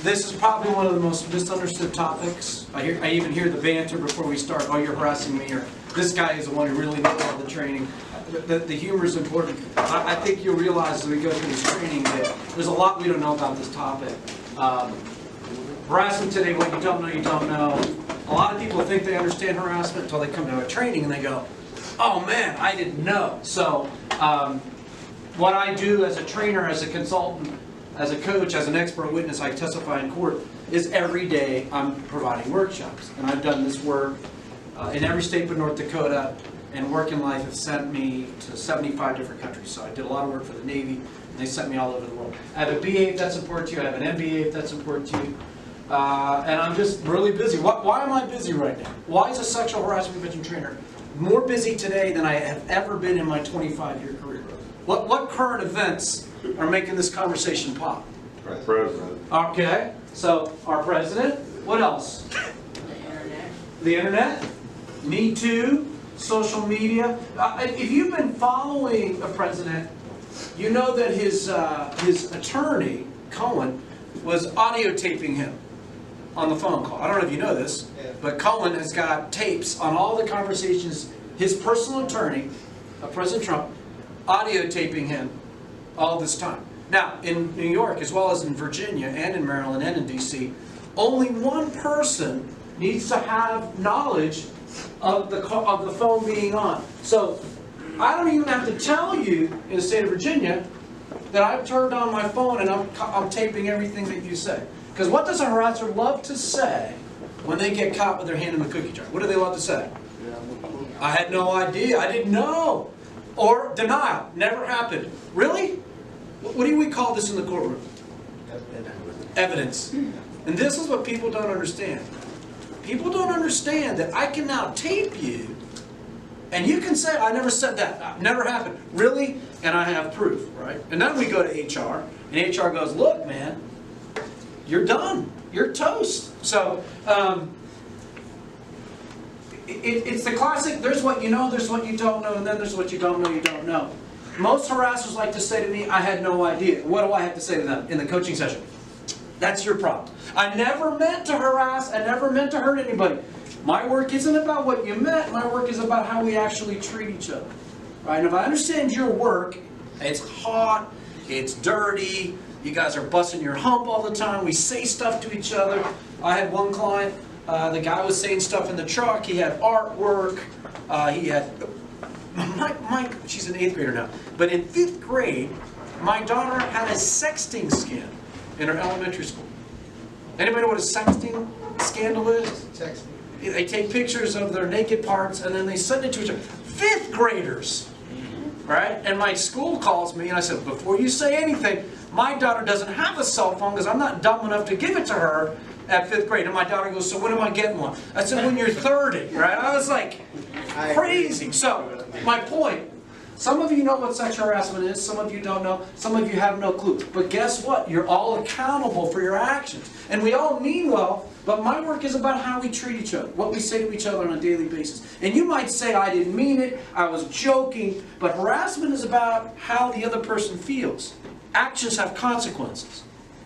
This is probably one of the most misunderstood topics. I even hear the banter before we start, oh, you're harassing me, or this guy is the one who really knows all the training. The humor is important. I think you'll realize as we go through this training that there's a lot we don't know about this topic. Harassment today, what you don't know, you don't know. A lot of people think they understand harassment until they come to a training and they go, oh man, I didn't know. So what I do as a trainer, as a consultant, as a coach, as an expert witness, I testify in court, is every day I'm providing workshops. And I've done this work in every state but North Dakota, and Work in Life has sent me to 75 different countries. So I did a lot of work for the Navy, and they sent me all over the world. I have a BA if that's important to you, I have an MBA if that's important to you. And I'm just really busy. Why am I busy right now? Why is a sexual harassment prevention trainer more busy today than I have ever been in my 25-year career? What current events are making this conversation pop? President. Okay, so our president. What else? The internet. The internet. Me Too. Social media. If you've been following the president, you know that his attorney, Cohen, was audio taping him on the phone call. I don't know if you know this, but Cohen has got tapes on all the conversations, his personal attorney, President Trump, audio taping him all this time. Now, in New York, as well as in Virginia, and in Maryland, and in D.C., only one person needs to have knowledge of the phone being on. So, I don't even have to tell you, in the state of Virginia, that I've turned on my phone and I'm taping everything that you say. Because what does a harasser love to say when they get caught with their hand in the cookie jar? What do they love to say? I had no idea. I didn't know. Or denial. Never happened. Really? What do we call this in the courtroom? Evidence. And this is what people don't understand. People don't understand that I can now tape you and you can say, I never said that. Never happened. Really? And I have proof, right? And then we go to HR, and HR goes, look, man, you're done. You're toast. So, it's the classic, there's what you know, there's what you don't know, and then there's what you don't know, you don't know. Most harassers like to say to me, I had no idea. What do I have to say to them in the coaching session? That's your problem. I never meant to harass, I never meant to hurt anybody. My work isn't about what you meant, my work is about how we actually treat each other. Right? And if I understand your work, it's hot, it's dirty, you guys are busting your hump all the time, we say stuff to each other. I had one client, the guy was saying stuff in the truck, he had artwork, he had... Mike, she's an 8th grader now, but in 5th grade, my daughter had a sexting scandal in her elementary school. Anybody know what a sexting scandal is? Sexting. They take pictures of their naked parts and then they send it to each other. 5th graders, right? And my school calls me and I said, before you say anything, my daughter doesn't have a cell phone because I'm not dumb enough to give it to her at 5th grade. And my daughter goes, so when am I getting one? I said, when you're 30, right? I was like, crazy. So, my point, some of you know what sexual harassment is, some of you don't know, some of you have no clue. But guess what? You're all accountable for your actions. And we all mean well, but my work is about how we treat each other, what we say to each other on a daily basis. And you might say, I didn't mean it, I was joking, but harassment is about how the other person feels. Actions have consequences.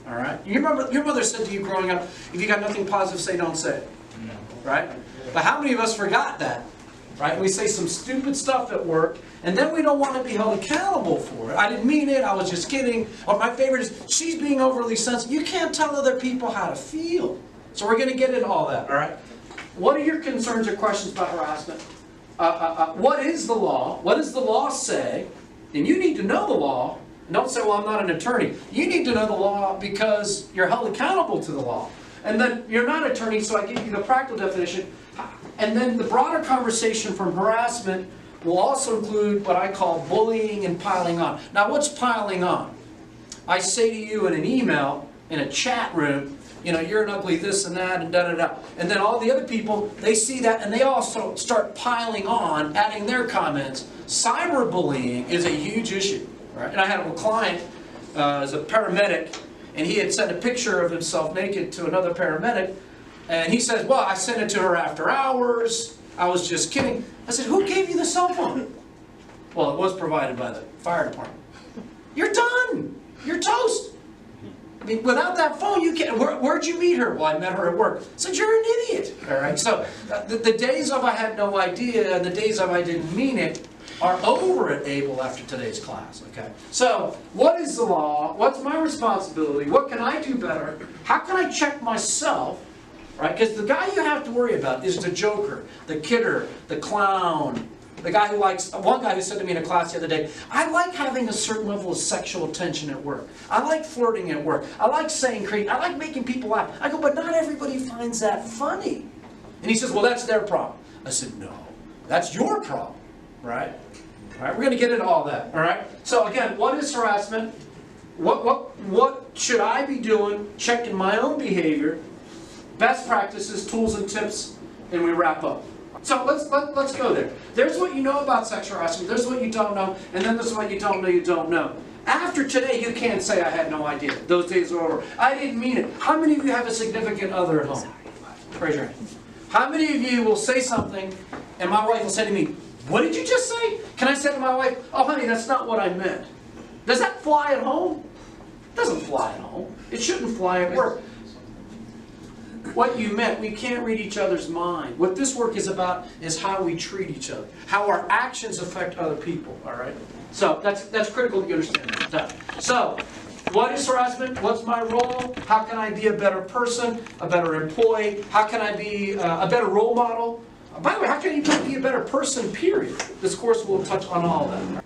All right? You remember, your mother said to you growing up, if you got nothing positive to say, don't say it. Right? But how many of us forgot that? Right? We say some stupid stuff at work, and then we don't want to be held accountable for it. I didn't mean it, I was just kidding. Or my favorite is, she's being overly sensitive. You can't tell other people how to feel. So we're going to get into all that, all right? What are your concerns or questions about harassment? What is the law? What does the law say? And you need to know the law. And don't say, well, I'm not an attorney. You need to know the law because you're held accountable to the law. And then you're not an attorney, so I give you the practical definition. And then the broader conversation from harassment will also include what I call bullying and piling on. Now, what's piling on? I say to you in an email, in a chat room, you know, you're an ugly this and that and da-da-da. And then all the other people, they see that and they also start piling on, adding their comments. Cyberbullying is a huge issue. Right? And I had a client as a paramedic, and he had sent a picture of himself naked to another paramedic. And he says, well, I sent it to her after hours. I was just kidding. I said, who gave you the cell phone? Well, it was provided by the fire department. You're done. You're toast. mean, without that phone, you can't. Where'd you meet her? Well, I met her at work. So you're an idiot. All right. So the days of I had no idea and the days of I didn't mean it are over at Able after today's class. Okay. So what is the law? What's my responsibility? What can I do better? How can I check myself? Right? Because the guy you have to worry about is the joker, the kidder, the clown. The guy who likes, one guy who said to me in a class the other day, I like having a certain level of sexual tension at work. I like flirting at work. I like saying crazy. I like making people laugh. I go, but not everybody finds that funny. And he says, well, that's their problem. I said, no, that's your problem, right? All right, we're going to get into all that, all right? So again, what is harassment? What should I be doing, checking my own behavior, best practices, tools, and tips, and we wrap up. So let's go there. There's what you know about sexual harassment. There's what you don't know. And then there's what you don't know. After today, you can't say, I had no idea. Those days are over. I didn't mean it. How many of you have a significant other at home? Raise your hand. How many of you will say something, and my wife will say to me, what did you just say? Can I say to my wife, oh, honey, that's not what I meant. Does that fly at home? It doesn't fly at home. It shouldn't fly at work. What you meant, we can't read each other's mind. What this work is about is how we treat each other, how our actions affect other people, all right? So that's critical that you understand that. So, what is harassment? What's my role? How can I be a better person, a better employee? How can I be a better role model? By the way, how can you be a better person, period? This course will touch on all of that.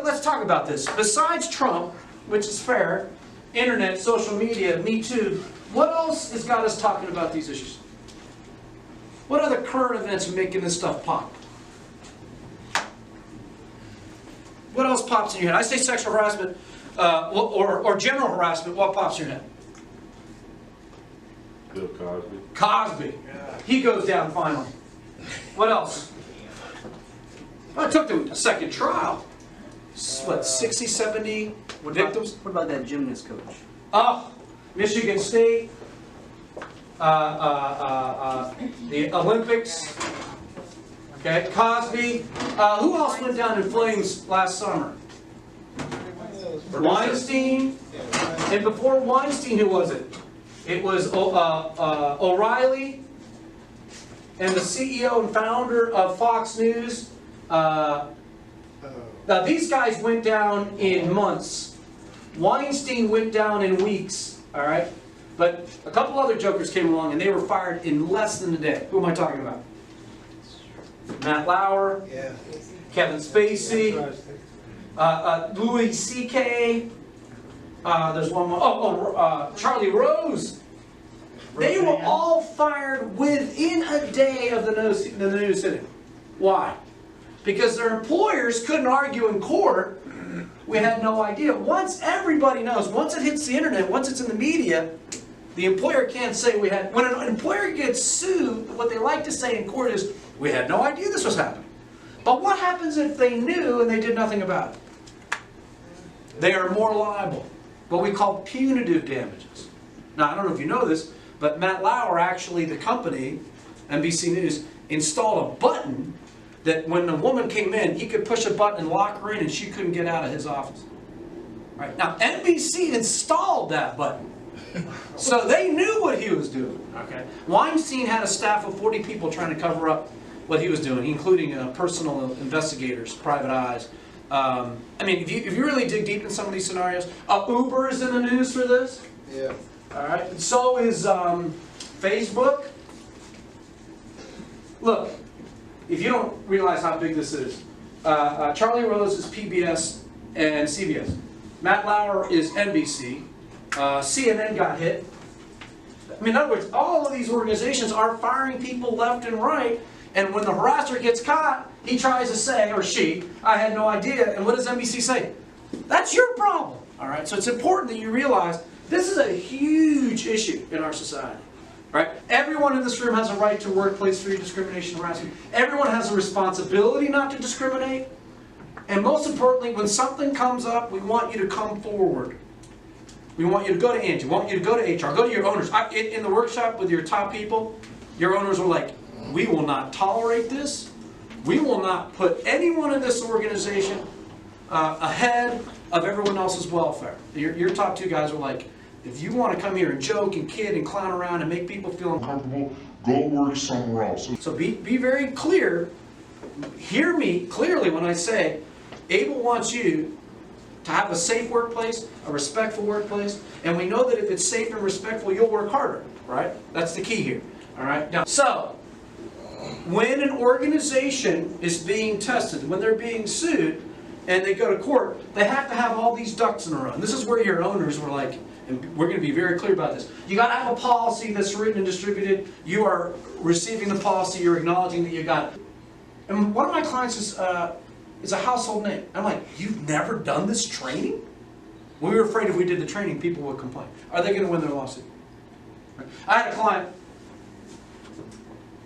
Let's talk about this. Besides Trump, which is fair, internet, social media, Me Too, what else has got us talking about these issues? What other current events are making this stuff pop? What else pops in your head? I say sexual harassment or general harassment. What pops in your head? Bill Cosby. Cosby. He goes down finally. What else? Well, it took them a second trial. What, 60, 70 victims? What about that gymnast coach? Oh, Michigan State, the Olympics, okay, Cosby. Who else went down in flames last summer? Weinstein. And before Weinstein, who was it? It was O'Reilly and the CEO and founder of Fox News. Now, these guys went down in months. Weinstein went down in weeks. All right? But a couple other jokers came along and they were fired in less than a day. Who am I talking about? Matt Lauer, Yeah. Kevin Spacey, Louis C.K., there's one more, Charlie Rose. They were all fired within a day of the news sitting. Why? Because their employers couldn't argue in court. We had no idea. Once everybody knows, once it hits the internet, once it's in the media, the employer can't say we had. When an employer gets sued, what they like to say in court is, we had no idea this was happening. But what happens if they knew and they did nothing about it? They are more liable. What we call punitive damages. Now, I don't know if you know this, but Matt Lauer, actually, the company, NBC News, installed a button that when the woman came in, he could push a button and lock her in and she couldn't get out of his office. Right? Now, NBC installed that button. So they knew what he was doing. Okay? Weinstein had a staff of 40 people trying to cover up what he was doing, including personal investigators, private eyes. I mean, if you really dig deep in some of these scenarios, Uber is in the news for this. Yeah. All right? And so is Facebook. Look. If you don't realize how big this is, Charlie Rose is PBS and CBS. Matt Lauer is NBC. CNN got hit. I mean, in other words, all of these organizations are firing people left and right, and when the harasser gets caught, he tries to say, or she, I had no idea, and what does NBC say? That's your problem. All right, so it's important that you realize this is a huge issue in our society. Right? Everyone in this room has a right to workplace-free discrimination and harassment. Everyone has a responsibility not to discriminate. And most importantly, when something comes up, we want you to come forward. We want you to go to Angie. We want you to go to HR. Go to your owners. In the workshop with your top people, your owners were like, we will not tolerate this. We will not put anyone in this organization ahead of everyone else's welfare. Your top two guys were like, If you want to come here and joke and kid and clown around and make people feel uncomfortable, go work somewhere else. So be very clear. Hear me clearly when I say, Abel wants you to have a safe workplace, a respectful workplace, and we know that if it's safe and respectful, you'll work harder, right? That's the key here, all right? Now, so, when an organization is being tested, when they're being sued, and they go to court, they have to have all these ducks in a row. And this is where your owners were like, and we're going to be very clear about this. You got to have a policy that's written and distributed. You are receiving the policy. You're acknowledging that you got it. And one of my clients is a household name. I'm like, you've never done this training? We were afraid if we did the training, people would complain. Are they going to win their lawsuit? Right. I had a client.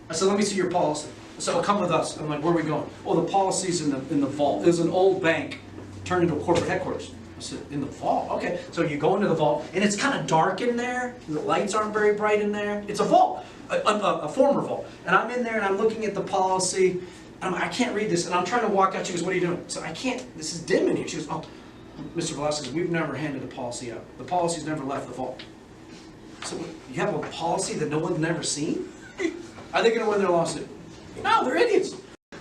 I said, let me see your policy. I said, well, come with us. I'm like, where are we going? Oh, the policy's in the vault. It was an old bank turned into a corporate headquarters. I said, in the vault? Okay. So you go into the vault, and it's kind of dark in there. The lights aren't very bright in there. It's a vault, a former vault. And I'm in there, and I'm looking at the policy. I can't read this. And I'm trying to walk out. She goes, what are you doing? So I can't. This is dim in here. She goes, oh, Mr. Velasquez, we've never handed the policy out. The policy's never left the vault. So you have a policy that no one's never seen? Are they going to win their lawsuit? No, they're idiots.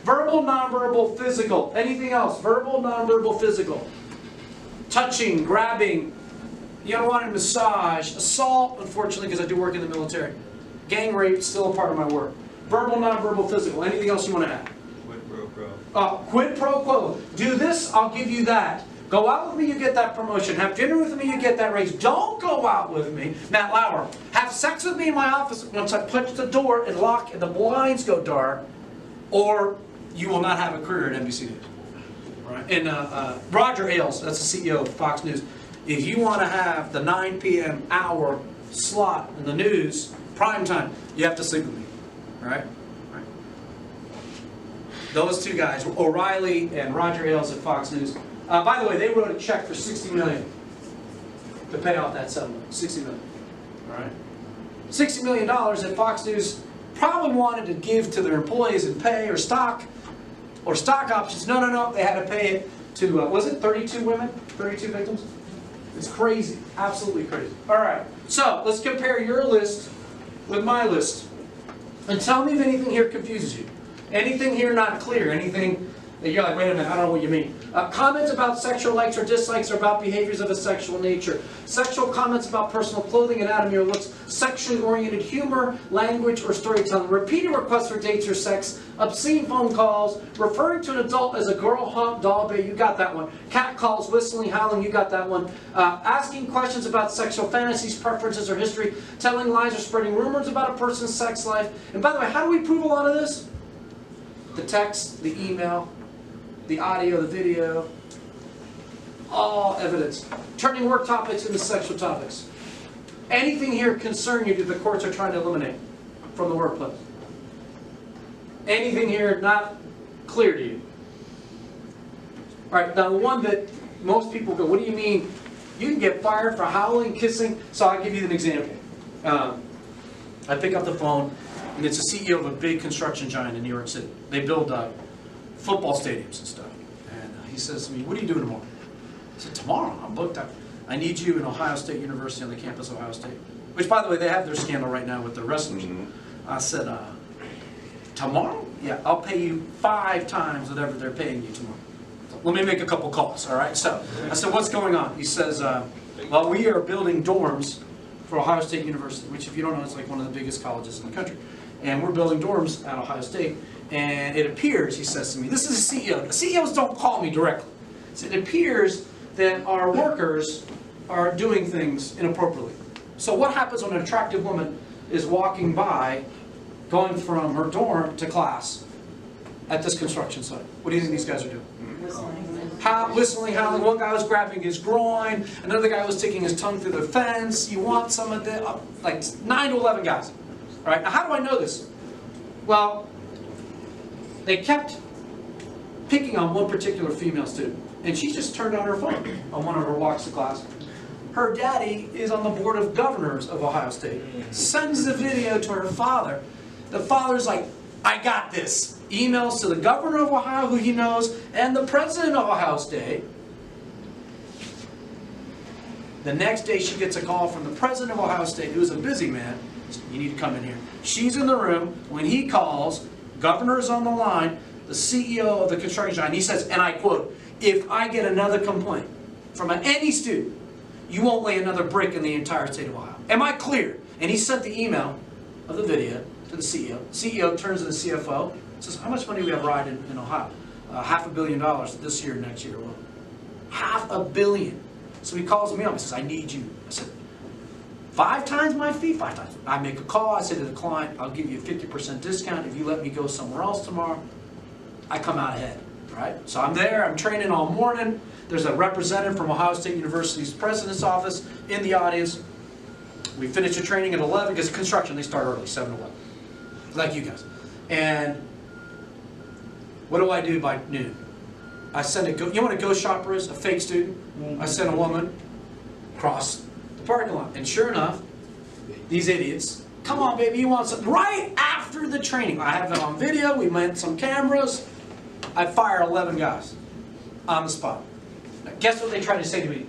Verbal, nonverbal, physical. Anything else? Verbal, nonverbal, physical. Touching, grabbing. You don't want a massage. Assault, unfortunately, because I do work in the military. Gang rape, still a part of my work. Verbal, nonverbal, physical. Anything else you want to add? Quid pro quo. Quid pro quo. Do this, I'll give you that. Go out with me, you get that promotion. Have dinner with me, you get that raise. Don't go out with me, Matt Lauer. Have sex with me in my office once I punch the door and lock and the blinds go dark, or you will not have a career at NBC News. Right? And Roger Ailes, that's the CEO of Fox News. If you want to have the 9 p.m. hour slot in the news, prime time, you have to sleep with me. Right? Right. Those two guys, O'Reilly and Roger Ailes at Fox News. By the way, they wrote a check for $60 million to pay off that settlement. $60 million. All right? $60 million that Fox News probably wanted to give to their employees in pay or stock options. No. They had to pay it to, was it 32 women? 32 victims? It's crazy. Absolutely crazy. All right. So let's compare your list with my list. And tell me if anything here confuses you. Anything here not clear. Anything that you're like, wait a minute, I don't know what you mean. Comments about sexual likes or dislikes or about behaviors of a sexual nature. Sexual comments about personal clothing, anatomy, or looks. Sexually oriented humor, language, or storytelling. Repeated requests for dates or sex. Obscene phone calls. Referring to an adult as a girl, hump, doll, baby. You got that one. Cat calls, whistling, howling. You got that one. Asking questions about sexual fantasies, preferences, or history. Telling lies or spreading rumors about a person's sex life. And by the way, how do we prove a lot of this? The text, the email, the audio, the video, all evidence. Turning work topics into sexual topics. Anything here concern you that the courts are trying to eliminate from the workplace? Anything here not clear to you? All right, now the one that most people go, what do you mean? You can get fired for howling, kissing. So I'll give you an example. I pick up the phone, and it's the CEO of a big construction giant in New York City. They build football stadiums and stuff. And he says to me, what are you doing tomorrow? I said, tomorrow? I'm booked up. I need you in Ohio State University on the campus of Ohio State. Which, by the way, they have their scandal right now with the wrestlers. I said, tomorrow? Yeah, I'll pay you 5 times whatever they're paying you tomorrow. So let me make a couple calls, all right? So I said, what's going on? He says, well, we are building dorms for Ohio State University, which, if you don't know, is like one of the biggest colleges in the country. And we're building dorms at Ohio State. And it appears, he says to me, this is a CEO. CEOs don't call me directly. So it appears that our workers are doing things inappropriately. So what happens when an attractive woman is walking by, going from her dorm to class at this construction site? What do you think these guys are doing? Whistling, howling. One guy was grabbing his groin. Another guy was sticking his tongue through the fence. You want some of the, like 9 to 11 guys. All right, now how do I know this? Well, they kept picking on one particular female student. And she just turned on her phone on one of her walks to class. Her daddy is on the board of governors of Ohio State. Sends the video to her father. The father's like, I got this. Emails to the governor of Ohio, who he knows, and the president of Ohio State. The next day she gets a call from the president of Ohio State, who's a busy man. You need to come in here. She's in the room. When he calls, governor is on the line, the CEO of the construction giant, he says, and I quote, "If I get another complaint from any student, you won't lay another brick in the entire state of Ohio." Am I clear? And he sent the email of the video to the CEO. CEO turns to the CFO, says, "How much money do we have riding in Ohio?" $500 million this year, next year alone. $500 million. So he calls me up and says, "I need you." I said, 5 times my fee? 5 times. I make a call. I say to the client, "I'll give you a 50% discount if you let me go somewhere else tomorrow." I come out ahead, right? So I'm there. I'm training all morning. There's a representative from Ohio State University's president's office in the audience. We finish the training at 11 because construction, they start early, 7 to 11, like you guys. And what do I do by noon? I send you know what a ghost shopper is? A fake student? I send a woman across the parking lot. And sure enough, these idiots, "Come on, baby, you want something?" Right after the training. I have it on video. We met some cameras. I fire 11 guys on the spot. Now, guess what they try to say to me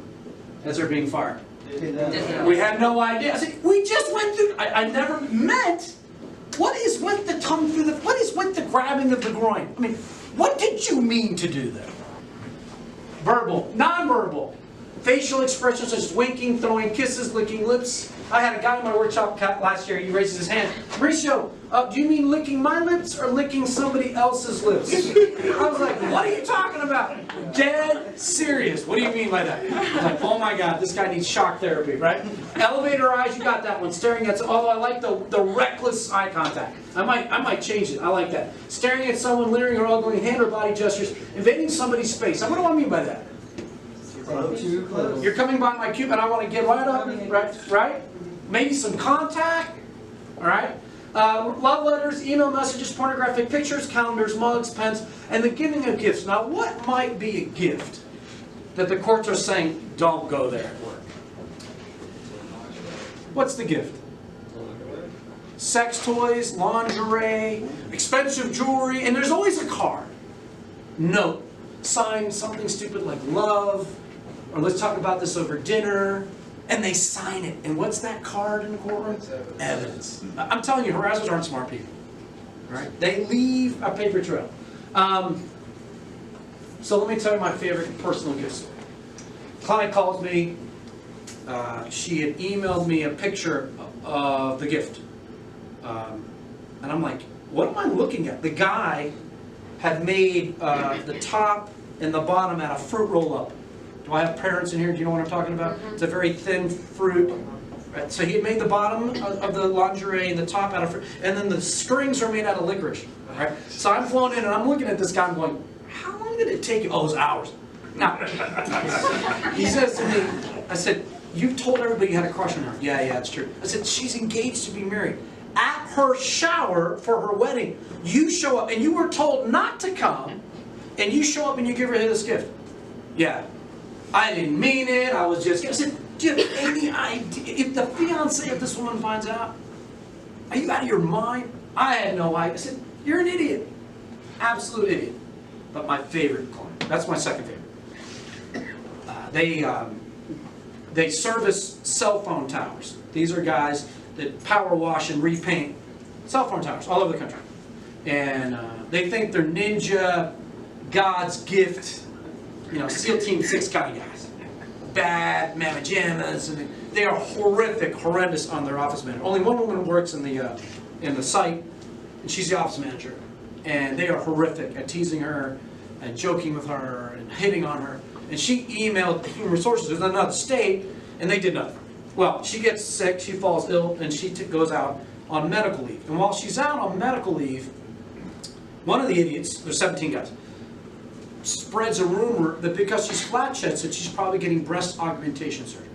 as they're being fired? "We had no idea." I said, "We just went through." I never meant. What is with the tongue through the? What is with the grabbing of the groin? I mean, what did you mean to do there? Verbal, nonverbal, facial expressions such as winking, throwing kisses, licking lips. I had a guy in my workshop last year. He raises his hand. "Mauricio, do you mean licking my lips or licking somebody else's lips?" I was like, "What are you talking about?" Dead serious. "What do you mean by that?" I was like, "Oh my God, this guy needs shock therapy," right? Elevator eyes, you got that one. Staring at, although I like the reckless eye contact. I might change it. I like that. Staring at someone, leering or ugly, hand or body gestures, invading somebody's space. What do I mean by that? You're coming by my cube and I want to get right up, right? Maybe some contact, all right? Love letters, email messages, pornographic pictures, calendars, mugs, pens, and the giving of gifts. Now, what might be a gift that the courts are saying, don't go there at work? What's the gift? Sex toys, lingerie, expensive jewelry, and there's always a card. Note, signed something stupid like love, or let's talk about this over dinner, and they sign it. And what's that card in the courtroom? Evidence. I'm telling you, harassers aren't smart people. Right? They leave a paper trail. So let me tell you my favorite personal gift story. Client calls me. She had emailed me a picture of the gift. And I'm like, what am I looking at? The guy had made the top and the bottom out of fruit roll-up. Do I have parents in here? Do you know what I'm talking about? It's a very thin fruit. Right? So he had made the bottom of the lingerie and the top out of fruit. And then the strings are made out of licorice. Right? So I'm flown in and I'm looking at this guy and going, how long did it take you? Oh, it was hours. Now, he says to me, I said, you've told everybody you had a crush on her. Yeah, it's true. I said, she's engaged to be married. At her shower for her wedding, you show up and you were told not to come, and you show up and you give her this gift. Yeah. I didn't mean it. I was just... I said, do you have any idea? If the fiance of this woman finds out, are you out of your mind? I had no idea. I said, you're an idiot. Absolute idiot. But my favorite client. That's my second favorite. They service cell phone towers. These are guys that power wash and repaint cell phone towers all over the country. And they think they're ninja, God's gift, SEAL Team 6 kind of guys. Bad mamma jammas, and they are horrific, horrendous on their office manager. Only one woman works in the site, and she's the office manager. And they are horrific at teasing her, and joking with her, and hitting on her. And she emailed Human Resources in another state, and they did nothing. Well, she gets sick, she falls ill, and she goes out on medical leave. And while she's out on medical leave, one of the idiots, there's 17 guys, spreads a rumor that because she's flat-chested, that she's probably getting breast augmentation surgery.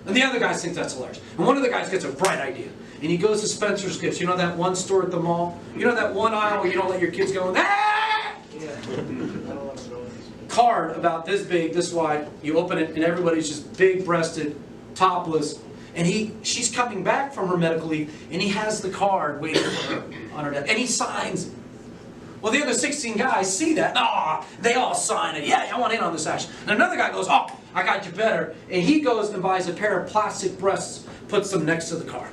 And the other guys think that's hilarious. And one of the guys gets a bright idea. And he goes to Spencer's Gifts. You know that one store at the mall? You know that one aisle where you don't let your kids go in? Ah! Yeah. Card about this big, this wide. You open it and everybody's just big-breasted, topless. And she's coming back from her medical leave, and he has the card waiting for her on her desk. And he signs it. Well, the other 16 guys see that. Oh, they all sign it. Yeah, I want in on this action. And another guy goes, oh, I got you better. And he goes and buys a pair of plastic breasts, puts them next to the car.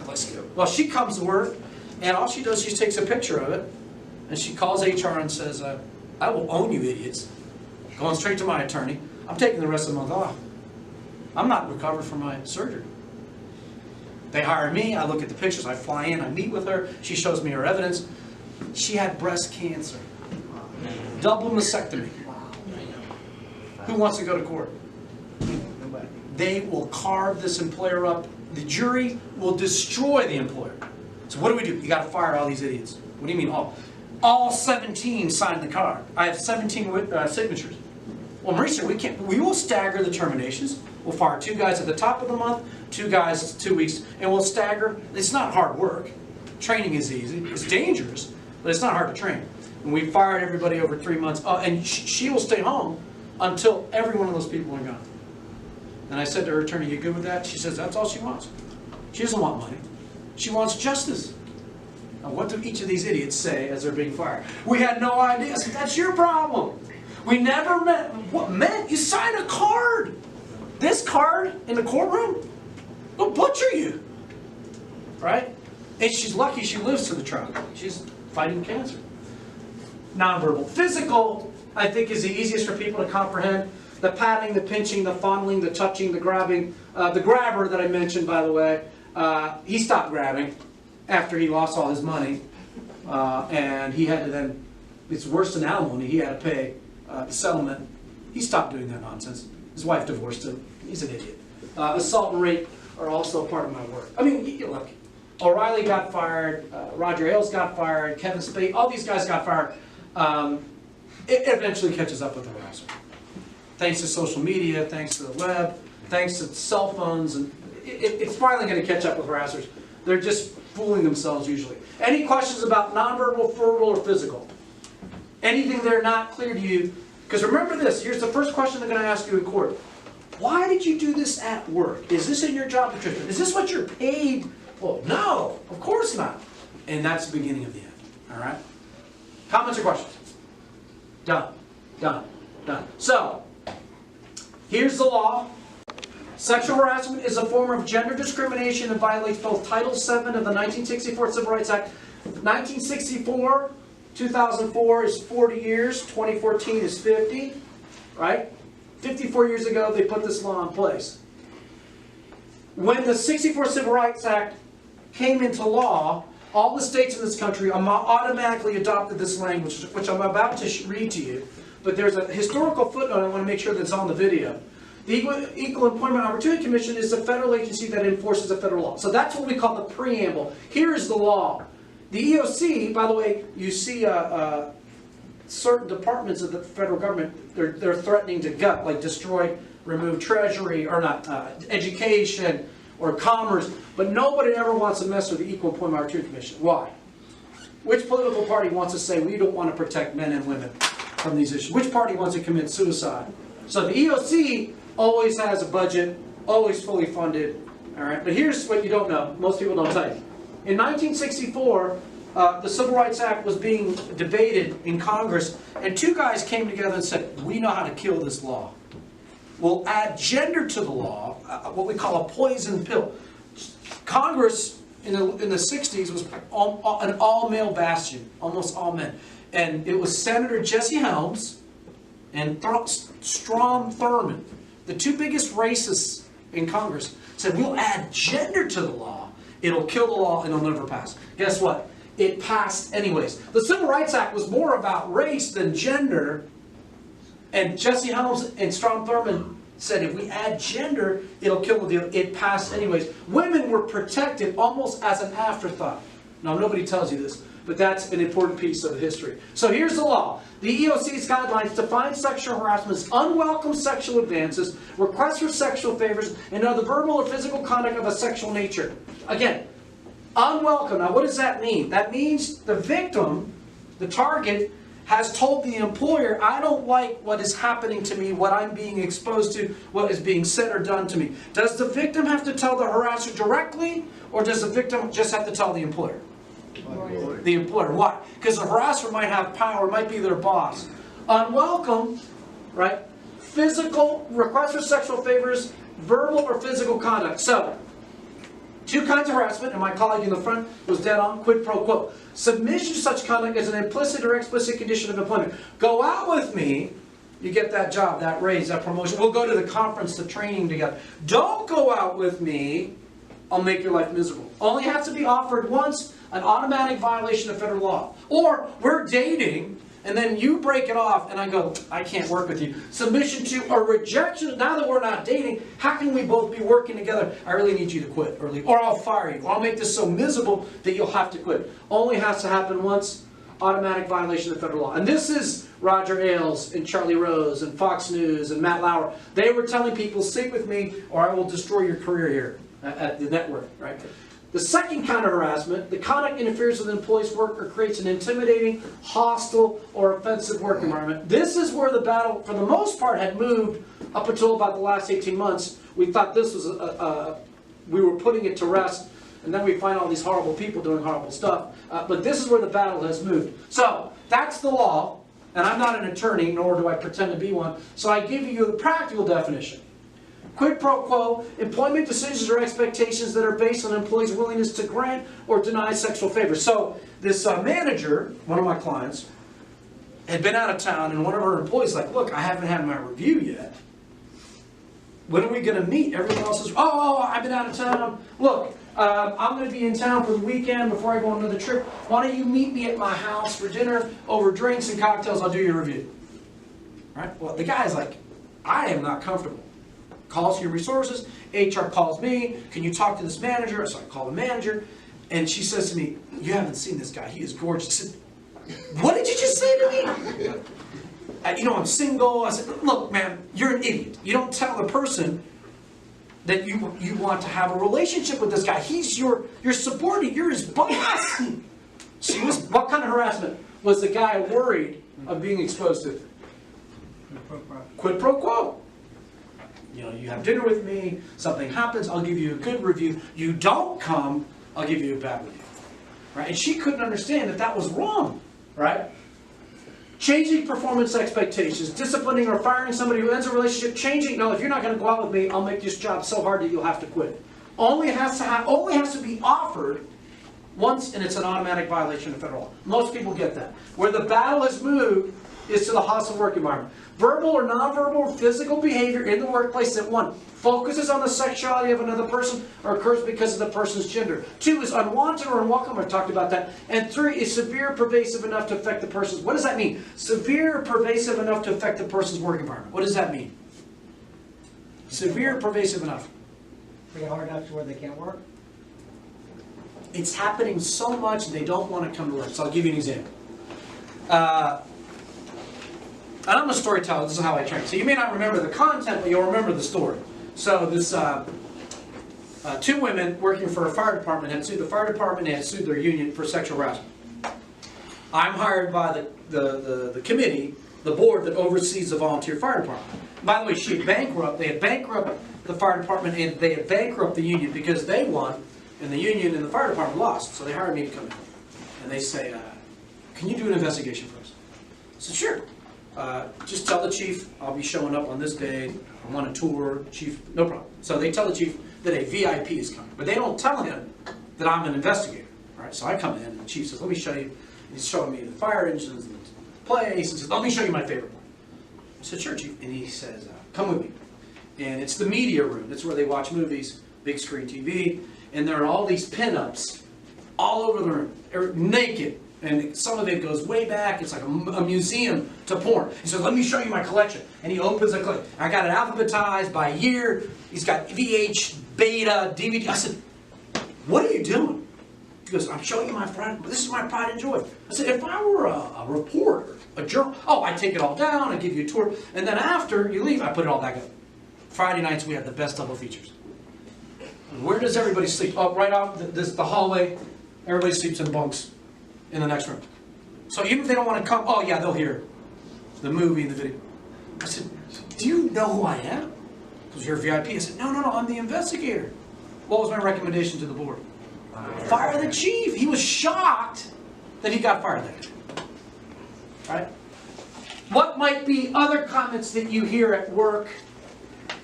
Let's go. Well, she comes to work, and all she does, she takes a picture of it, and she calls HR and says, I will own you idiots. Going straight to my attorney. I'm taking the rest of the month off. I'm not recovered from my surgery. They hire me, I look at the pictures, I fly in, I meet with her, she shows me her evidence. She had breast cancer. Double mastectomy. Who wants to go to court? They will carve this employer up. The jury will destroy the employer. So what do? You got to fire all these idiots. What do you mean all? All 17 signed the card. I have 17 signatures. Well, Mauricio, we can't. We will stagger the terminations. We'll fire 2 guys at the top of the month, 2 guys 2 weeks, and we'll stagger. It's not hard work. Training is easy. It's dangerous, but it's not hard to train. And we fired everybody over 3 months. And she will stay home until every one of those people are gone. And I said to her attorney, you good with that? She says, that's all she wants. She doesn't want money. She wants justice. Now, what do each of these idiots say as they're being fired? We had no idea. I said, that's your problem. We never met. What meant? You signed a card. This card in the courtroom will butcher you. Right? And she's lucky she lives to the trial. She's fighting cancer. Nonverbal. Physical, I think, is the easiest for people to comprehend. The patting, the pinching, the fondling, the touching, the grabbing. The grabber that I mentioned, by the way, he stopped grabbing after he lost all his money. And he had to then, it's worse than alimony, he had to pay the settlement. He stopped doing that nonsense. His wife divorced him. He's an idiot. Assault and rape are also part of my work. I mean, look, O'Reilly got fired, Roger Ailes got fired, Kevin Spade, all these guys got fired. It eventually catches up with the harasser. Thanks to social media, thanks to the web, thanks to cell phones, and it's finally going to catch up with harassers. They're just fooling themselves usually. Any questions about nonverbal, verbal, or physical? Anything they're not clear to you? Because remember this, here's the first question they're going to ask you in court. Why did you do this at work? Is this in your job description? Is this what you're paid? Well, no, of course not. And that's the beginning of the end. All right? Comments or questions? Done. Done. Done. So, here's the law. Sexual harassment is a form of gender discrimination and violates both Title VII of the 1964 Civil Rights Act. 1964, 2004 is 40 years, 2014 is 50, right? 54 years ago, they put this law in place. When the 64 Civil Rights Act came into law, all the states in this country automatically adopted this language, which I'm about to read to you. But there's a historical footnote I want to make sure that's on the video. The Equal Employment Opportunity Commission is a federal agency that enforces a federal law. So that's what we call the preamble. Here is the law. The EOC, by the way, you see certain departments of the federal government, they're threatening to gut, like destroy, remove Treasury, or not, education, or commerce. But nobody ever wants to mess with the Equal Employment Opportunity Commission. Why? Which political party wants to say we don't want to protect men and women from these issues? Which party wants to commit suicide? So the EOC always has a budget, always fully funded. All right, but here's what you don't know. Most people don't tell you. In 1964, the Civil Rights Act was being debated in Congress, and 2 guys came together and said, we know how to kill this law. We'll add gender to the law, what we call a poison pill. Congress in the 60s was an all-male bastion, almost all men. And it was Senator Jesse Helms and Strom Thurmond, the 2 biggest racists in Congress, said, we'll add gender to the law. It'll kill the law and it'll never pass. Guess what? It passed anyways. The Civil Rights Act was more about race than gender. And Jesse Helms and Strom Thurmond said, if we add gender, it'll kill the deal. It passed anyways. Women were protected almost as an afterthought. Now, nobody tells you this, but that's an important piece of history. So here's the law. The EOC's guidelines define sexual harassment as unwelcome sexual advances, requests for sexual favors, and other verbal or physical conduct of a sexual nature. Again, unwelcome. Now, what does that mean? That means the victim, the target, has told the employer, I don't like what is happening to me, what I'm being exposed to, what is being said or done to me. Does the victim have to tell the harasser directly, or does the victim just have to tell the employer? The employer. Why? Because the harasser might have power, might be their boss. Unwelcome, right? Physical, requests for sexual favors, verbal or physical conduct. So, two kinds of harassment, and my colleague in the front was dead on, quid pro quo. Submission to such conduct is an implicit or explicit condition of employment. Go out with me, you get that job, that raise, that promotion. We'll go to the conference, the training together. Don't go out with me, I'll make your life miserable. Only has to be offered once, an automatic violation of federal law. Or we're dating, and then you break it off, and I go, I can't work with you. Submission to a rejection. Now that we're not dating, how can we both be working together? I really need you to quit, or leave, or I'll fire you, or I'll make this so miserable that you'll have to quit. Only has to happen once, automatic violation of federal law. And this is Roger Ailes and Charlie Rose and Fox News and Matt Lauer. They were telling people, sleep with me, or I will destroy your career here at the network, right? The second kind of harassment, the conduct interferes with an employee's work or creates an intimidating, hostile, or offensive work environment. This is where the battle, for the most part, had moved up until about the last 18 months. We thought this was, we were putting it to rest, and then we find all these horrible people doing horrible stuff. But this is where the battle has moved. So, that's the law, and I'm not an attorney, nor do I pretend to be one, so I give you the practical definition. Quid pro quo, employment decisions or expectations that are based on an employee's willingness to grant or deny sexual favors. So this manager, one of my clients, had been out of town, and one of her employees like, look, I haven't had my review yet. When are we going to meet? Everyone else is, oh, I've been out of town. Look, I'm going to be in town for the weekend before I go on another trip. Why don't you meet me at my house for dinner, over drinks and cocktails, I'll do your review. Right? Well, the guy's like, I am not comfortable. Calls human resources, HR calls me, can you talk to this manager? So I call the manager, and she says to me, you haven't seen this guy, he is gorgeous. I said, what did you just say to me? You know, I'm single. I said, look, man, you're an idiot. You don't tell the person that you want to have a relationship with this guy. He's your subordinate, you're his boss. She was, what kind of harassment was the guy worried of being exposed to? Quid pro quo. You know, you have dinner with me, something happens, I'll give you a good review. You don't come, I'll give you a bad review. Right? And she couldn't understand that that was wrong. Right? Changing performance expectations, disciplining or firing somebody who ends a relationship, changing, no, if you're not going to go out with me, I'll make this job so hard that you'll have to quit. Only has to be offered once, and it's an automatic violation of federal law. Most people get that. Where the battle has moved is to the hostile work environment. Verbal or nonverbal or physical behavior in the workplace that, one, focuses on the sexuality of another person or occurs because of the person's gender. Two, is unwanted or unwelcome, I've talked about that. And three, is severe, pervasive enough to affect the person's, what does that mean? Severe, pervasive enough to affect the person's work environment. What does that mean? Severe, pervasive enough. Make it hard enough to where they can't work? It's happening so much they don't want to come to work. So I'll give you an example. And I'm a storyteller, this is how I train. So you may not remember the content, but you'll remember the story. So this two women working for a fire department had sued the fire department and had sued their union for sexual harassment. I'm hired by the committee, the board that oversees the volunteer fire department. By the way, they had bankrupt the fire department and they had bankrupt the union because they won and the union and the fire department lost. So they hired me to come in. And they say, can you do an investigation for us? I said, sure. Just tell the chief I'll be showing up on this day. I want a tour. Chief, no problem. So they tell the chief that a VIP is coming, but they don't tell him that I'm an investigator. All right. So I come in, and the chief says, "Let me show you." He's showing me the fire engines and the place, and says, "Let me show you my favorite one." I said, "Sure, chief." And he says, "Come with me." And it's the media room. That's where they watch movies, big screen TV, and there are all these pinups all over the room, naked. And some of it goes way back. It's like a museum to porn. He says, "Let me show you my collection." And he opens a collection. I got it alphabetized by year. He's got VH, Beta, DVD. I said, "What are you doing?" He goes, "I'm showing you my pride. This is my pride and joy." I said, "If I were a reporter, a journal, I take it all down. I give you a tour. And then after you leave, I put it all back up." Friday nights, we have the best double features. Where does everybody sleep? Oh, right out the hallway. Everybody sleeps in bunks in the next room. So even if they don't want to come, oh yeah, they'll hear the movie, the video. I said, "Do you know who I am?" Because you're a VIP. I said, no, I'm the investigator. What was my recommendation to the board? Fire the chief. He was shocked that he got fired that day. Right? What might be other comments that you hear at work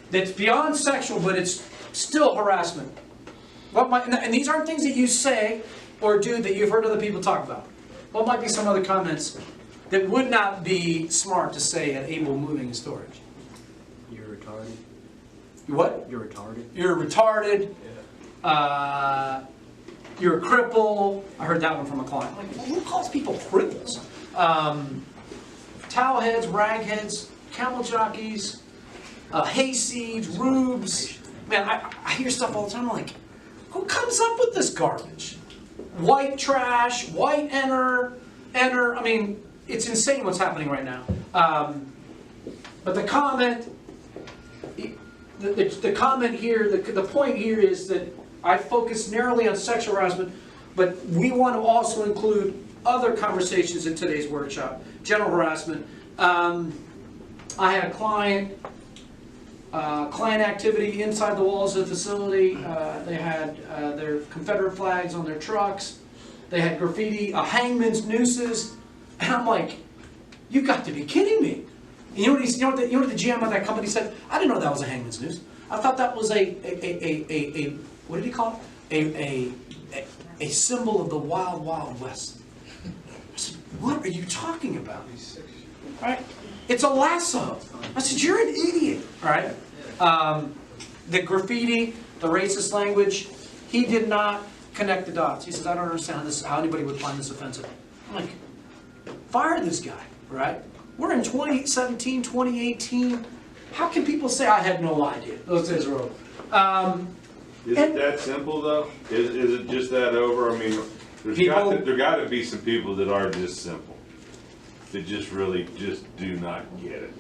that's beyond sexual, but it's still harassment? What might, and these aren't things that you say or do that you've heard other people talk about. What might be some other comments that would not be smart to say at Able Moving and Storage? You're retarded. You what? You're retarded. You're retarded. You're a cripple. I heard that one from a client. I'm like, who calls people cripples? Towel heads, rag heads, camel jockeys, hayseeds, rubes. Man, I hear stuff all the time. I'm like, who comes up with this garbage? White trash, white enter. I mean, it's insane what's happening right now. But the comment, the comment here, the point here is that I focus narrowly on sexual harassment, but we want to also include other conversations in today's workshop. General harassment. I had a client activity inside the walls of the facility. They had their Confederate flags on their trucks. They had graffiti, hangman's nooses. And I'm like, you've got to be kidding me. You know what the GM of that company said? I didn't know that was a hangman's noose. I thought that was a what did he call it? A symbol of the wild, wild west. I said, what are you talking about? All right? It's a lasso. I said, you're an idiot. All right? The graffiti, the racist language, he did not connect the dots. He says, I don't understand how anybody would find this offensive. I'm like, fire this guy, right? We're in 2017, 2018. How can people say, I had no idea? Those days are over. Is it that simple, though? Is it just that over? I mean, there got to be some people that are just simple, that just really just do not get it.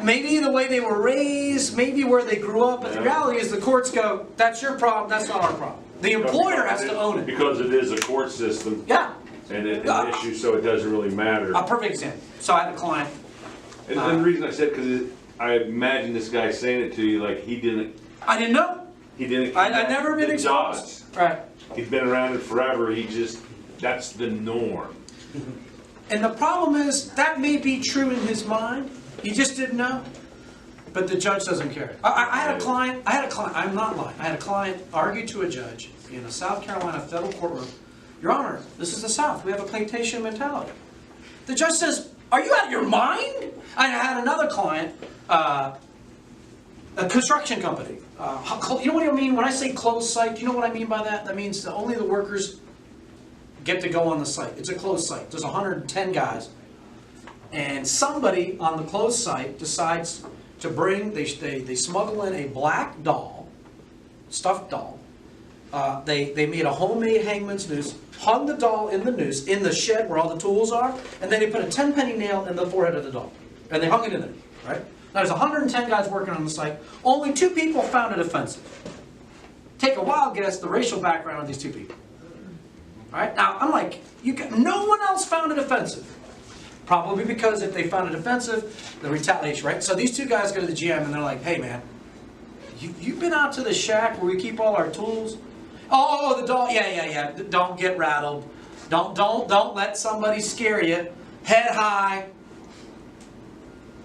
Maybe the way they were raised, maybe where they grew up, but the reality is the courts go, that's your problem, that's not our problem. The employer has to own it. Because it is a court system. Yeah. And it's an issue, so it doesn't really matter. A perfect example. So I had a client. And the reason I said, because I imagine this guy saying it to you like he didn't. I didn't know. He didn't. I'd never been exposed. Right. He's been around it forever. That's the norm. And the problem is, that may be true in his mind. He just didn't know. But the judge doesn't care. I had a client, I'm not lying. I had a client argue to a judge in a South Carolina federal courtroom, Your Honor, this is the South. We have a plantation mentality. The judge says, are you out of your mind? I had another client, a construction company. You know what I mean? When I say closed site, do you know what I mean by that? That means that only the workers get to go on the site. It's a closed site. There's 110 guys. And somebody on the closed site decides to bring, they smuggle in a black doll, stuffed doll. They made a homemade hangman's noose, hung the doll in the noose, in the shed where all the tools are, and then they put a 10-penny nail in the forehead of the doll. And they hung it in there, right? Now there's 110 guys working on the site. Only 2 people found it offensive. Take a wild guess the racial background of these 2 people. All right? Now, I'm like, no one else found it offensive. Probably because if they found it offensive, the retaliation, right? So these 2 guys go to the GM and they're like, hey man, you've been out to the shack where we keep all our tools? Oh, the doll, yeah. Don't get rattled. Don't let somebody scare you. Head high.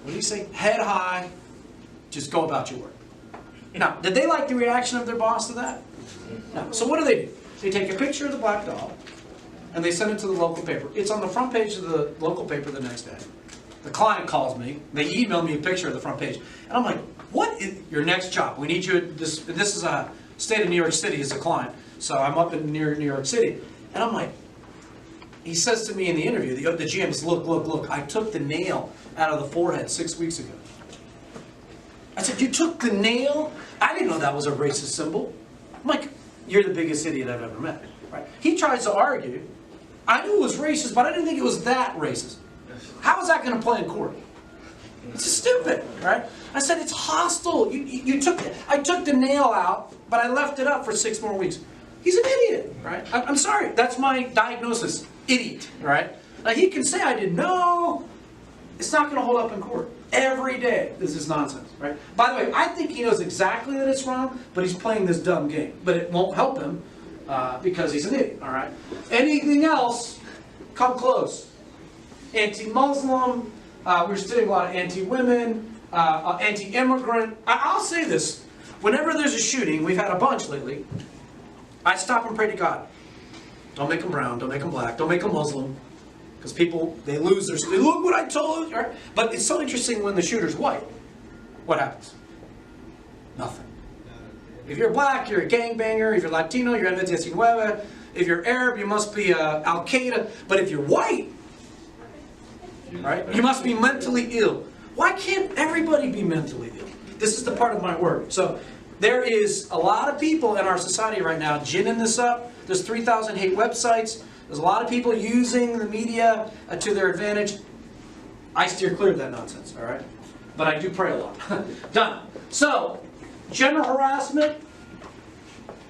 What do you say? Head high. Just go about your work. Now, did they like the reaction of their boss to that? No. So what do? They take a picture of the black doll and they send it to the local paper. It's on the front page of the local paper the next day. The client calls me. They email me a picture of the front page. And I'm like, what is your next job? We need you, this is a state of New York City as a client. So I'm up in near New York City. And I'm like, he says to me in the interview, the GM says, look, I took the nail out of the forehead 6 weeks ago. I said, you took the nail? I didn't know that was a racist symbol. I'm like, you're the biggest idiot I've ever met. Right? He tries to argue. I knew it was racist, but I didn't think it was that racist. How is that going to play in court? It's stupid, right? I said, it's hostile. I took the nail out, but I left it up for 6 more weeks. He's an idiot, right? I'm sorry. That's my diagnosis. Idiot, right? Like, he can say I didn't know. It's not going to hold up in court. Every day, this is nonsense, right? By the way, I think he knows exactly that it's wrong, but he's playing this dumb game. But it won't help him because he's an idiot, all right? Anything else, come close. Anti-Muslim, we're studying a lot of anti-women, anti-immigrant. I'll say this, whenever there's a shooting, we've had a bunch lately, I stop and pray to God. Don't make them brown, don't make them black, don't make them Muslim. Because people, they lose their, look what I told you, right? But it's so interesting when the shooter's white. What happens? Nothing. If you're black, you're a gangbanger. If you're Latino, you're NTS-9. If you're Arab, you must be Al-Qaeda. But if you're white, right, you must be mentally ill. Why can't everybody be mentally ill? This is the part of my work. So there is a lot of people in our society right now ginning this up. There's 3,000 hate websites. There's a lot of people using the media to their advantage. I steer clear of that nonsense, all right? But I do pray a lot. Done. So, general harassment,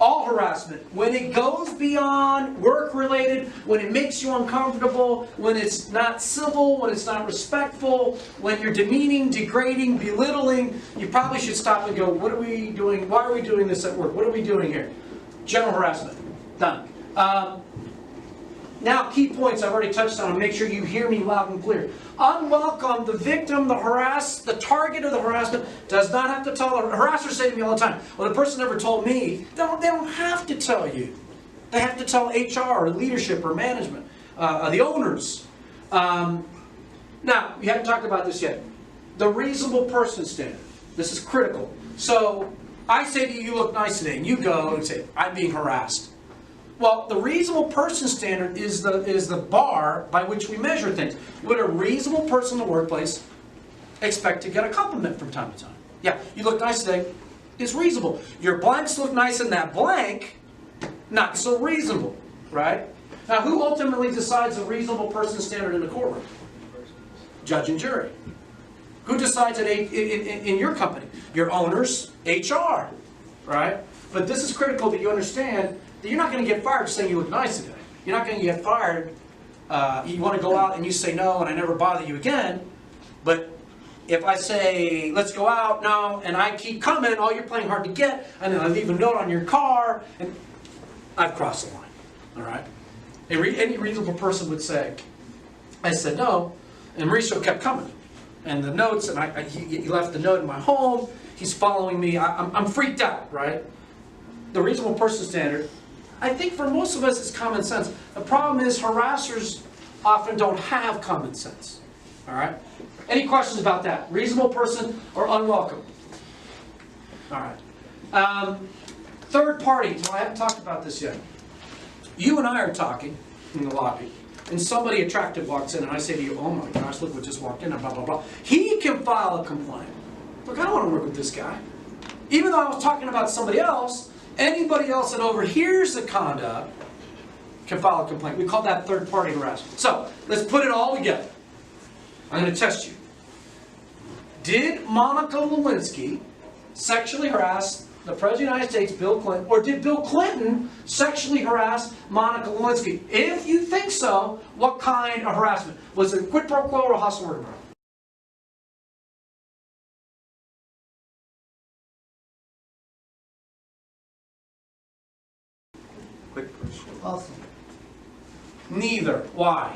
all harassment, when it goes beyond work-related, when it makes you uncomfortable, when it's not civil, when it's not respectful, when you're demeaning, degrading, belittling, you probably should stop and go, what are we doing? Why are we doing this at work? What are we doing here? General harassment. Done. Now, key points I've already touched on. Make sure you hear me loud and clear. Unwelcome, the victim, the harassed, the target of the harassment does not have to tell the harassers. Say to me all the time, well, the person never told me. They don't have to tell you. They have to tell HR or leadership or management, the owners. Now, we haven't talked about this yet. The reasonable person standard. This is critical. So, I say to you, you look nice today, and you go and say, I'm being harassed. Well, the reasonable person standard is the bar by which we measure things. Would a reasonable person in the workplace expect to get a compliment from time to time? Yeah, you look nice today. It's reasonable. Your blanks look nice in that blank, not so reasonable, right? Now, who ultimately decides a reasonable person standard in the courtroom? Judge and jury. Who decides it in your company? Your owners, HR, right? But this is critical that you understand that you're not going to get fired for saying you look nice today. You're not going to get fired. You want to go out and you say no and I never bother you again. But if I say, let's go out now, and I keep coming, oh, you're playing hard to get, and then I leave a note on your car, and I've crossed the line. All right? Any reasonable person would say, I said no, and Mauricio kept coming. And the notes, and he left the note in my home, he's following me, I'm freaked out, right? The reasonable person standard, I think for most of us it's common sense. The problem is harassers often don't have common sense. All right? Any questions about that? Reasonable person or unwelcome? All right. Third party. Well, I haven't talked about this yet. You and I are talking in the lobby, and somebody attractive walks in, and I say to you, oh my gosh, look what just walked in, and blah, blah, blah. He can file a complaint. Look, I don't want to work with this guy. Even though I was talking about somebody else, anybody else that overhears the conduct can file a complaint. We call that third-party harassment. So, let's put it all together. I'm going to test you. Did Monica Lewinsky sexually harass the President of the United States, Bill Clinton, or did Bill Clinton sexually harass Monica Lewinsky? If you think so, what kind of harassment? Was it quid pro quo or a hostile work environment? Awesome. Neither. Why?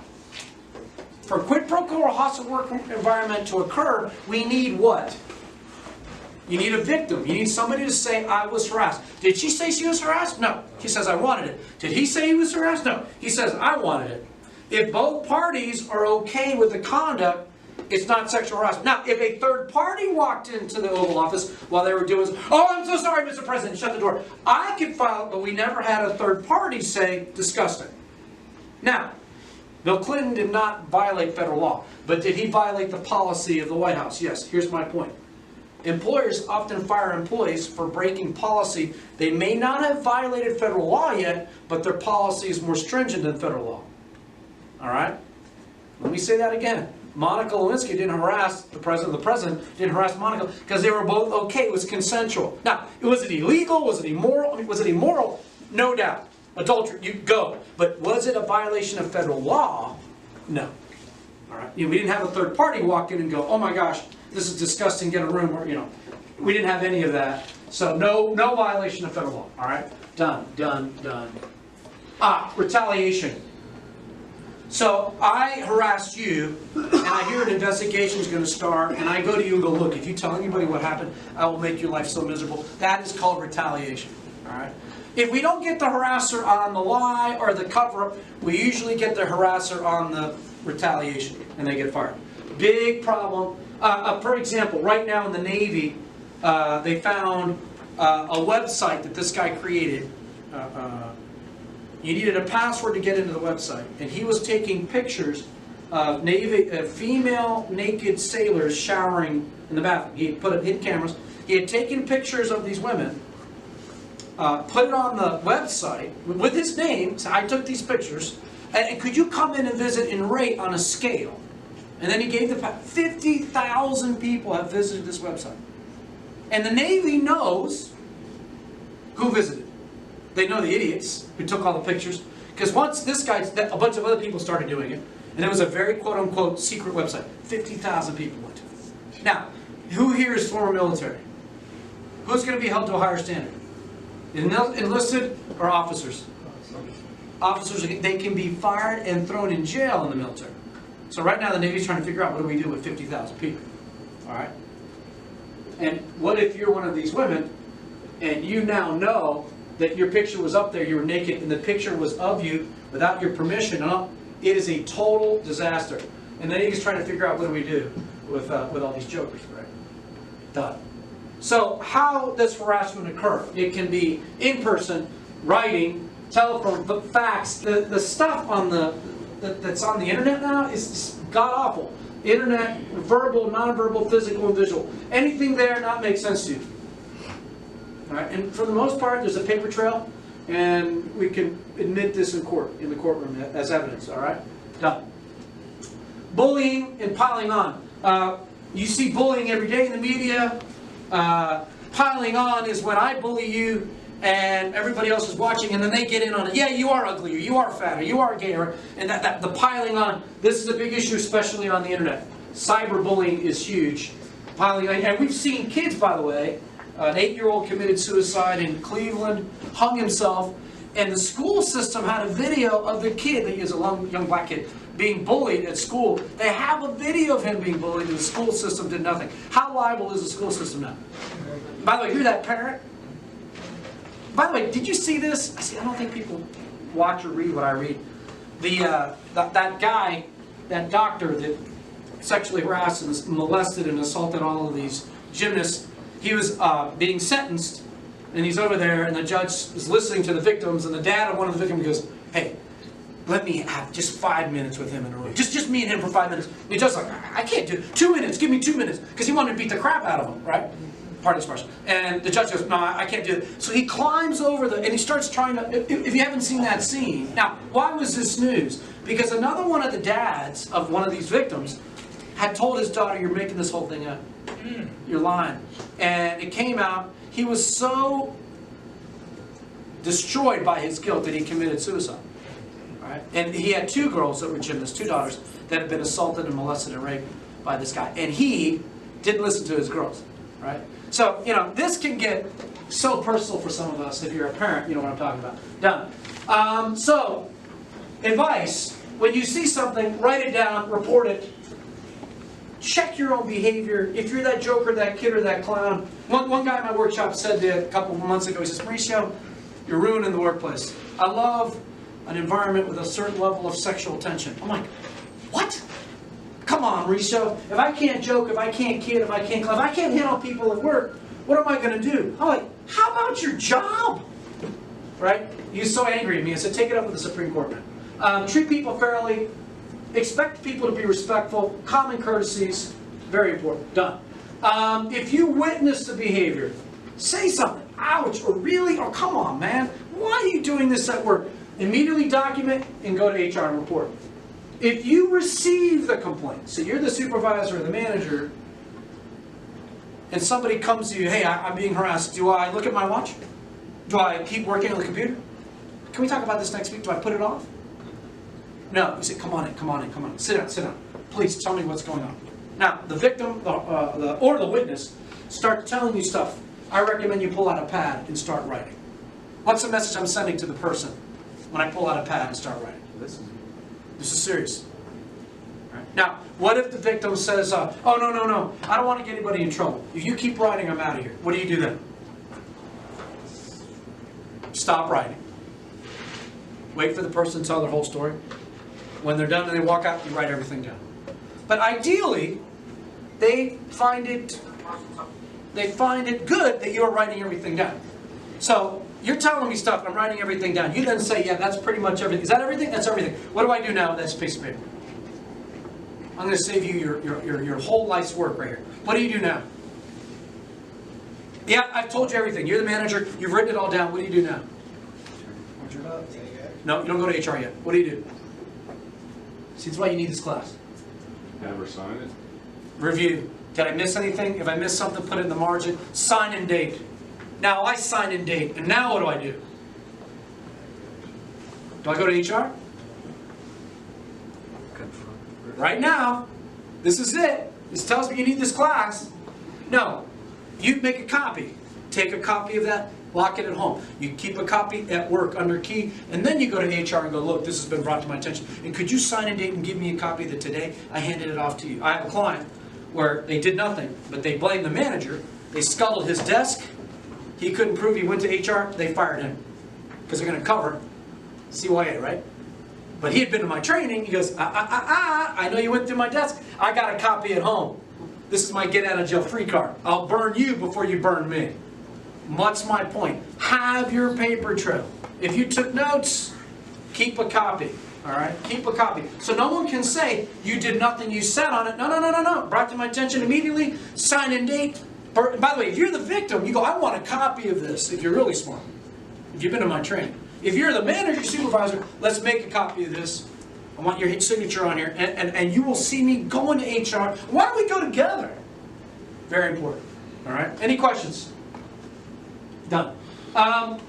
For quid pro quo or hostile work environment to occur, we need what? You need a victim. You need somebody to say, I was harassed. Did she say she was harassed? No. She says, I wanted it. Did he say he was harassed? No. He says, I wanted it. If both parties are okay with the conduct, it's not sexual harassment. Now, if a third party walked into the Oval Office while they were doing this, oh, I'm so sorry, Mr. President, shut the door. I could file it, but we never had a third party say, disgusting. Now, Bill Clinton did not violate federal law, but did he violate the policy of the White House? Yes. Here's my point. Employers often fire employees for breaking policy. They may not have violated federal law yet, but their policy is more stringent than federal law. All right? Let me say that again. Monica Lewinsky didn't harass the president. The president didn't harass Monica because they were both okay. It was consensual. Now, was it illegal? Was it immoral? Was it immoral? No doubt. Adultery, you go. But was it a violation of federal law? No. All right. We didn't have a third party walk in and go, oh my gosh, this is disgusting, get a room, or, we didn't have any of that. So no violation of federal law, all right? Done. Retaliation. So I harassed you, and I hear an investigation is going to start, and I go to you and go, look, if you tell anybody what happened, I will make your life so miserable. That is called retaliation, all right? If we don't get the harasser on the lie or the cover-up, we usually get the harasser on the retaliation, and they get fired. Big problem. For example, right now in the Navy, they found a website that this guy created. You needed a password to get into the website, and he was taking pictures of female naked sailors showering in the bathroom. He had put up hidden cameras. He had taken pictures of these women, put it on the website with his name. So I took these pictures, and could you come in and visit and rate on a scale? And then he gave the 50,000 people have visited this website, and the Navy knows who visited. They know the idiots who took all the pictures. Because once this guy, a bunch of other people started doing it, and it was a very quote-unquote secret website. 50,000 people went to it. Now, who here is former military? Who's going to be held to a higher standard? Enlisted or officers? Officers, they can be fired and thrown in jail in the military. So right now the Navy's trying to figure out what do we do with 50,000 people. All right? And what if you're one of these women, and you now know that your picture was up there, you were naked, and the picture was of you without your permission? It is a total disaster. And then he's trying to figure out what do we do with all these jokers, right? Done. So how does harassment occur? It can be in person, writing, telephone, fax. The stuff on that's on the internet now is god awful. Internet, verbal, nonverbal, physical, and visual. Anything there not make sense to you. All right? And for the most part, there's a paper trail, and we can admit this in court, in the courtroom as evidence. All right? Done. Bullying and piling on. You see bullying every day in the media. Piling on is when I bully you and everybody else is watching, and then they get in on it. Yeah, you are uglier, you are fatter, you are gayer, and the piling on. This is a big issue, especially on the internet. Cyberbullying is huge. Piling on, and we've seen kids, by the way. An 8-year-old committed suicide in Cleveland, hung himself, and the school system had a video of the kid, he is a young black kid, being bullied at school. They have a video of him being bullied, and the school system did nothing. How liable is the school system now? By the way, you're that parent. By the way, did you see this? I don't think people watch or read what I read. That guy, that doctor that sexually harassed and molested and assaulted all of these gymnasts, he was being sentenced, and he's over there, and the judge is listening to the victims, and the dad of one of the victims goes, hey, let me have just 5 minutes with him in a room. Just me and him for 5 minutes. And the judge's like, I can't do it. 2 minutes, give me 2 minutes. Because he wanted to beat the crap out of him, right? Pardon the expression. And the judge goes, no, I can't do it. So he climbs over and he starts trying to, if you haven't seen that scene. Now, why was this news? Because another one of the dads of one of these victims had told his daughter, you're making this whole thing up. You're lying. And it came out, he was so destroyed by his guilt that he committed suicide. Right? And he had 2 girls that were gymnasts, 2 daughters, that had been assaulted and molested and raped by this guy. And he didn't listen to his girls. Right? So, this can get so personal for some of us. If you're a parent, you know what I'm talking about. Done. So, advice. When you see something, write it down, report it. Check your own behavior. If you're that joker, that kid, or that clown. One guy in my workshop said a couple of months ago, he says, Mauricio, you're ruining the workplace. I love an environment with a certain level of sexual tension. I'm like, what? Come on, Mauricio. If I can't joke, if I can't kid, if I can't hit on people at work, what am I going to do? I'm like, how about your job? Right? He was so angry at me. I said, take it up with the Supreme Court, man. Treat people fairly. Expect people to be respectful. Common courtesies. Very important. Done. If you witness the behavior, say something. Ouch, or really, or come on, man. Why are you doing this at work? Immediately document and go to HR and report. If you receive the complaint, so you're the supervisor or the manager, and somebody comes to you, hey, I'm being harassed. Do I look at my watch? Do I keep working on the computer? Can we talk about this next week? Do I put it off? No. You say, come on in. Sit down. Please tell me what's going on. Now, the victim or the witness start telling you stuff. I recommend you pull out a pad and start writing. What's the message I'm sending to the person when I pull out a pad and start writing? This is serious. Right. Now, what if the victim says, oh, no, I don't want to get anybody in trouble. If you keep writing, I'm out of here. What do you do then? Stop writing. Wait for the person to tell their whole story. When they're done and they walk out, you write everything down. But ideally, they find it good that you're writing everything down. So you're telling me stuff, I'm writing everything down. You then say, yeah, that's pretty much everything. Is that everything? That's everything. What do I do now with that piece of paper? I'm going to save you your whole life's work right here. What do you do now? Yeah, I've told you everything. You're the manager. You've written it all down. What do you do now? No, you don't go to HR yet. What do you do? See, that's why you need this class. Have her sign it. Review. Did I miss anything? If I missed something, put it in the margin. Sign and date. Now I sign and date. And now what do I do? Do I go to HR? Right now, this is it. This tells me you need this class. No. You make a copy. Take a copy of that. Lock it at home. You keep a copy at work under key, and then you go to HR and go, look, this has been brought to my attention. And could you sign and date and give me a copy that today I handed it off to you? I have a client where they did nothing, but they blamed the manager. They scuttled his desk. He couldn't prove he went to HR. They fired him because they're going to cover CYA, right? But he had been to my training. He goes, I know you went through my desk. I got a copy at home. This is my get out of jail free card. I'll burn you before you burn me. What's my point? Have your paper trail. If you took notes, keep a copy. All right? Keep a copy. So no one can say, you did nothing, you sat on it. No. Brought to my attention immediately, sign and date. By the way, if you're the victim, you go, I want a copy of this, if you're really smart. If you've been to my training. If you're the manager, supervisor, let's make a copy of this. I want your signature on here. And you will see me going to HR. Why don't we go together? Very important. All right? Any questions? Done.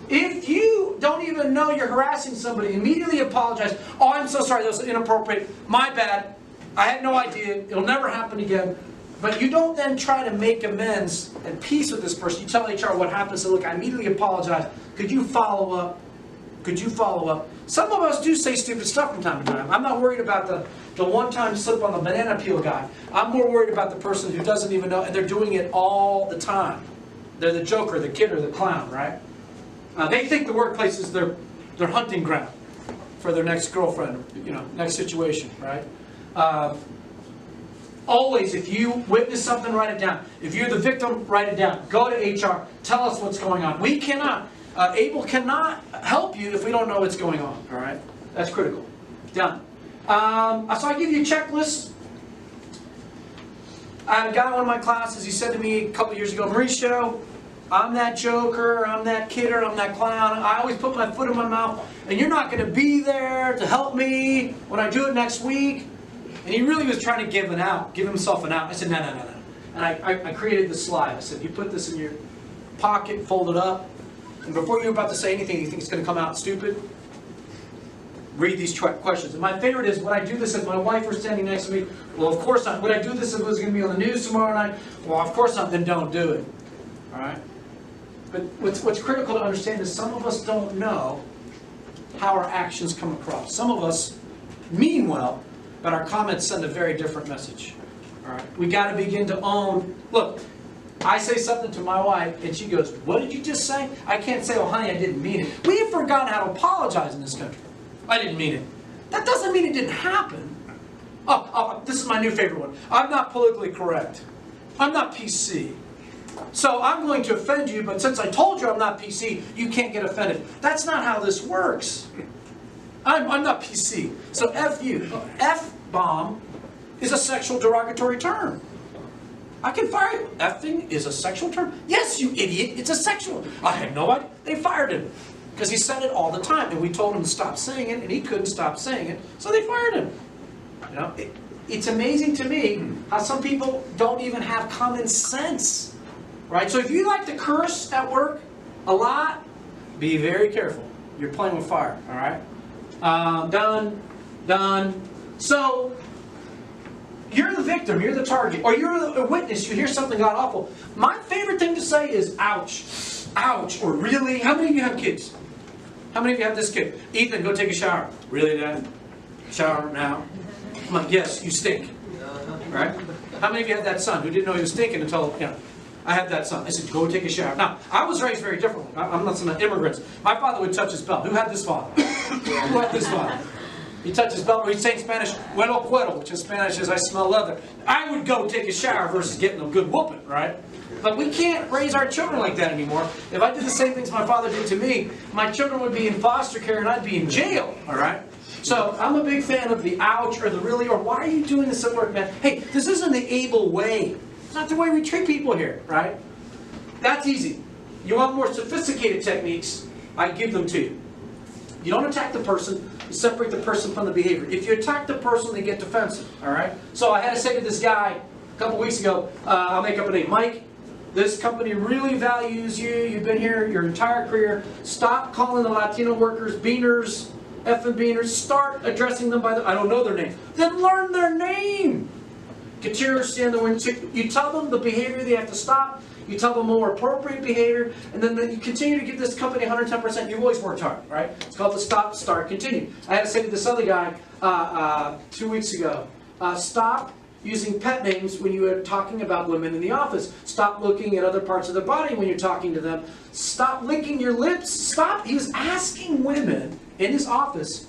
If you don't even know you're harassing somebody, immediately apologize. Oh, I'm so sorry, that was inappropriate. My bad. I had no idea. It'll never happen again. But you don't then try to make amends and peace with this person. You tell HR what happened. Say, look, I immediately apologize. Could you follow up? Could you follow up? Some of us do say stupid stuff from time to time. I'm not worried about the one-time slip on the banana peel guy. I'm more worried about the person who doesn't even know, and they're doing it all the time. They're the joker, the kid, or the clown, right? They think the workplace is their hunting ground for their next girlfriend, next situation, right? Always, if you witness something, write it down. If you're the victim, write it down. Go to HR. Tell us what's going on. We cannot, Abel cannot help you if we don't know what's going on, all right? That's critical. Done. So I give you a checklist. I had a guy in one of my classes, he said to me a couple years ago, Mauricio, I'm that joker, I'm that kidder, I'm that clown. I always put my foot in my mouth, and you're not going to be there to help me when I do it next week. And he really was trying to give himself an out. I said, no. And I created this slide. I said, you put this in your pocket, fold it up, and before you're about to say anything you think it's going to come out stupid, read these questions. And my favorite is, would I do this if my wife were standing next to me? Well, of course not. Would I do this if it was going to be on the news tomorrow night? Well, of course not. Then don't do it. All right? But what's critical to understand is some of us don't know how our actions come across. Some of us mean well, but our comments send a very different message. All right? We got to begin to own. Look, I say something to my wife, and she goes, what did you just say? I can't say, oh, honey, I didn't mean it. We have forgotten how to apologize in this country. I didn't mean it. That doesn't mean it didn't happen. Oh, this is my new favorite one. I'm not politically correct. I'm not PC. So I'm going to offend you, but since I told you I'm not PC, you can't get offended. That's not how this works. I'm not PC. So F you. F-bomb is a sexual derogatory term. I can fire you. Effing is a sexual term? Yes, you idiot. It's a sexual. I had no idea. They fired him. Because he said it all the time, and we told him to stop saying it, and he couldn't stop saying it, so they fired him. It's amazing to me how some people don't even have common sense, right? So if you like to curse at work a lot, be very careful. You're playing with fire, all right? Done. So You're the victim, you're the target, or you're a witness, you hear something god awful. My favorite thing to say is, ouch, ouch, or really? How many of you have kids? How many of you have this kid? Ethan, go take a shower. Really, Dad? Shower now? I'm like, yes, you stink. Right? How many of you had that son who didn't know he was stinking until, I had that son. I said, go take a shower. Now, I was raised very differently. I'm not some immigrants. My father would touch his belt. Who had this father? Who had this father? He touched his belt, or he'd say in Spanish, huelo cuero, which in Spanish is I smell leather. I would go take a shower versus getting a good whooping, right? But we can't raise our children like that anymore. If I did the same things my father did to me, my children would be in foster care and I'd be in jail, all right? So I'm a big fan of the ouch or the really, or why are you doing this at work, man? Hey, this isn't the able way. It's not the way we treat people here, right? That's easy. You want more sophisticated techniques, I give them to you. You don't attack the person, you separate the person from the behavior. If you attack the person, they get defensive, all right? So I had to say to this guy a couple weeks ago, I'll make up a name, Mike, this company really values you. You've been here your entire career. Stop calling the Latino workers beaners, effing beaners. Start addressing them by I don't know their name. Then learn their name. You tell them the behavior they have to stop. You tell them more appropriate behavior, and then you continue to give this company 110%. You've always worked hard, right? It's called the stop, start, continue. I had to say to this other guy 2 weeks ago, stop using pet names when you are talking about women in the office. Stop looking at other parts of their body when you're talking to them. Stop licking your lips. Stop. He was asking women in his office,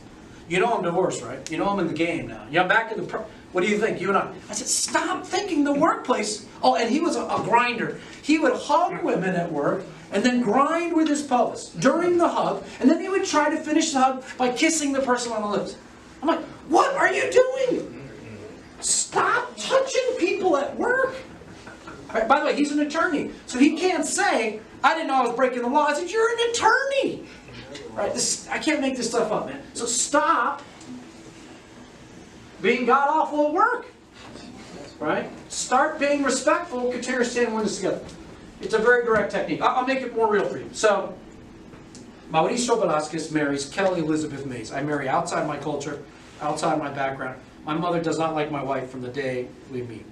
you know I'm divorced, right? You know I'm in the game now. I'm back in the... What do you think, you and I? I said, stop thinking the workplace. Oh, and he was a grinder. He would hug women at work and then grind with his pelvis during the hug, and then he would try to finish the hug by kissing the person on the lips. I'm like, what are you doing? Stop touching people at work. Right, by the way, he's an attorney, so he can't say, I didn't know I was breaking the law. I said, you're an attorney. Right, I can't make this stuff up, man. So stop being god-awful at work. Right? Start being respectful. Continue to stand and win this together. It's a very direct technique. I'll make it more real for you. So, Mauricio Velasquez marries Kelly Elizabeth Mays. I marry outside my culture, outside my background. My mother does not like my wife from the day we meet.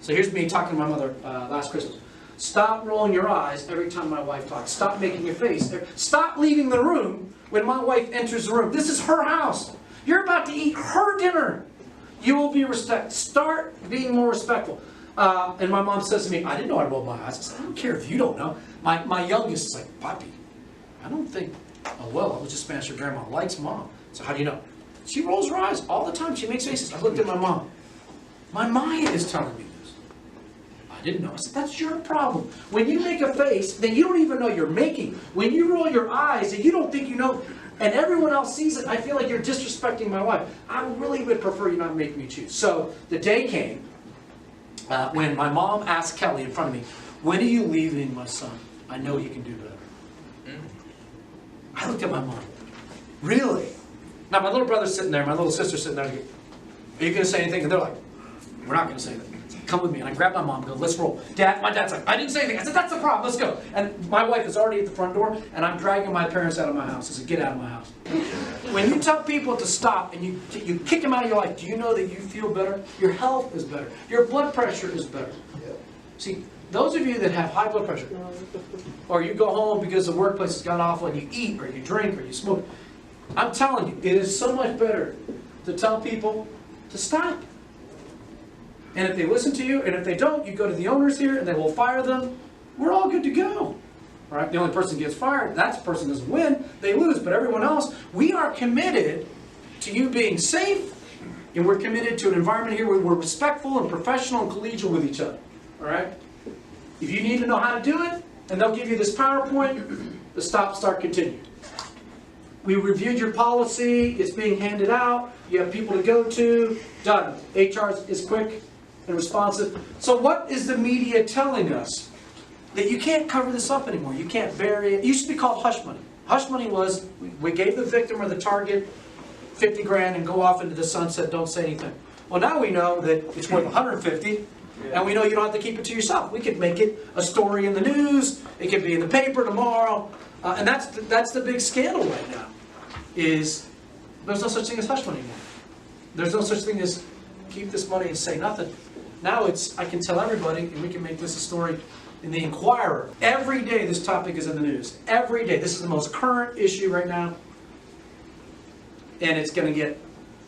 So here's me talking to my mother last Christmas. Stop rolling your eyes every time my wife talks. Stop making a face. Stop leaving the room when my wife enters the room. This is her house. You're about to eat her dinner. You will be respected. Start being more respectful. And my mom says to me, I didn't know I rolled my eyes. I said, I don't care if you don't know. My youngest is like, Papi, I don't think, oh well, I was just Spanish. Your grandma likes mom. So how do you know? She rolls her eyes all the time. She makes faces. I looked at my mom. My mind is telling me this. I didn't know. I said, that's your problem. When you make a face that you don't even know you're making, when you roll your eyes that you don't think you know, and everyone else sees it, I feel like you're disrespecting my wife. I really would prefer you not make me choose. So the day came when my mom asked Kelly in front of me, when are you leaving, my son? I know you can do better. I looked at my mom. Really? Now my little brother's sitting there, my little sister's sitting there. Are you going to say anything? And they're like, we're not going to say anything. Come with me. And I grabbed my mom and go, let's roll. My dad's like, I didn't say anything. I said, that's the problem. Let's go. And my wife is already at the front door, and I'm dragging my parents out of my house. I said, get out of my house. When you tell people to stop and you kick them out of your life, do you know that you feel better? Your health is better. Your blood pressure is better. See, those of you that have high blood pressure, or you go home because the workplace has gone awful and you eat or you drink or you smoke, I'm telling you, it is so much better to tell people to stop. And if they listen to you, and if they don't, you go to the owners here and they will fire them. We're all good to go. All right? The only person who gets fired, that person doesn't win. They lose. But everyone else, we are committed to you being safe, and we're committed to an environment here where we're respectful and professional and collegial with each other. All right? If you need to know how to do it, and they'll give you this PowerPoint, the stop, start, continue. We reviewed your policy. It's being handed out. You have people to go to. Done. HR is quick and responsive. So what is the media telling us? That you can't cover this up anymore. You can't bury it. It used to be called hush money. Hush money was, we gave the victim or the target 50 grand and go off into the sunset, don't say anything. Well, now we know that it's worth 150, and we know you don't have to keep it to yourself. We could make it a story in the news. It could be in the paper tomorrow. And that's the big scandal right now, is there's no such thing as hush money anymore. There's no such thing as keep this money and say nothing. Now I can tell everybody, and we can make this a story in the Inquirer. Every day this topic is in the news. Every day. This is the most current issue right now. And it's going to get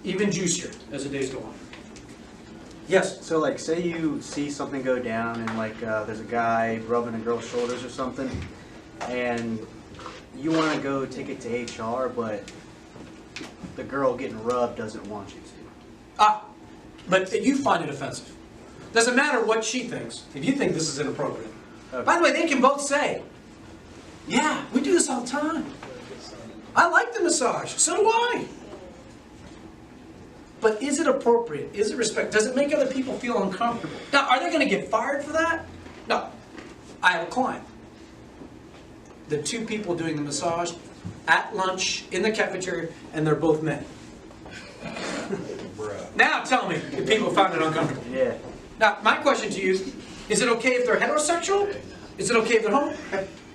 even juicier as the days go on. Yes? So like, say you see something go down and like there's a guy rubbing a girl's shoulders or something, and you want to go take it to HR, but the girl getting rubbed doesn't want you to. But you find it offensive. Doesn't matter what she thinks. If you think this is inappropriate. Okay. By the way, they can both say, yeah, we do this all the time. I like the massage. So do I. But is it appropriate? Is it respect? Does it make other people feel uncomfortable? Now, are they going to get fired for that? No. I have a client. The two people doing the massage at lunch in the cafeteria, and they're both men. Now tell me if people found it uncomfortable. Yeah. Now, my question to you, is it okay if they're heterosexual? Is it okay if they're homo?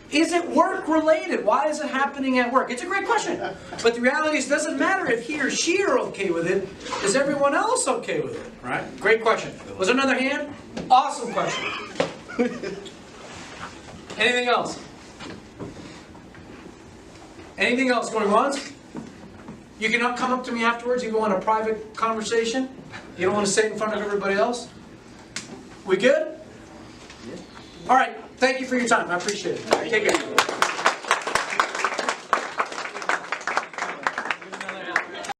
Is it work-related? Why is it happening at work? It's a great question. But the reality is, it doesn't matter if he or she are okay with it. Is everyone else okay with it? Right? Great question. Was there another hand? Awesome question. Anything else? Anything else going once? You can come up to me afterwards. You want a private conversation. You don't want to say it in front of everybody else. We good? Yeah. All right. Thank you for your time. I appreciate it. Take care.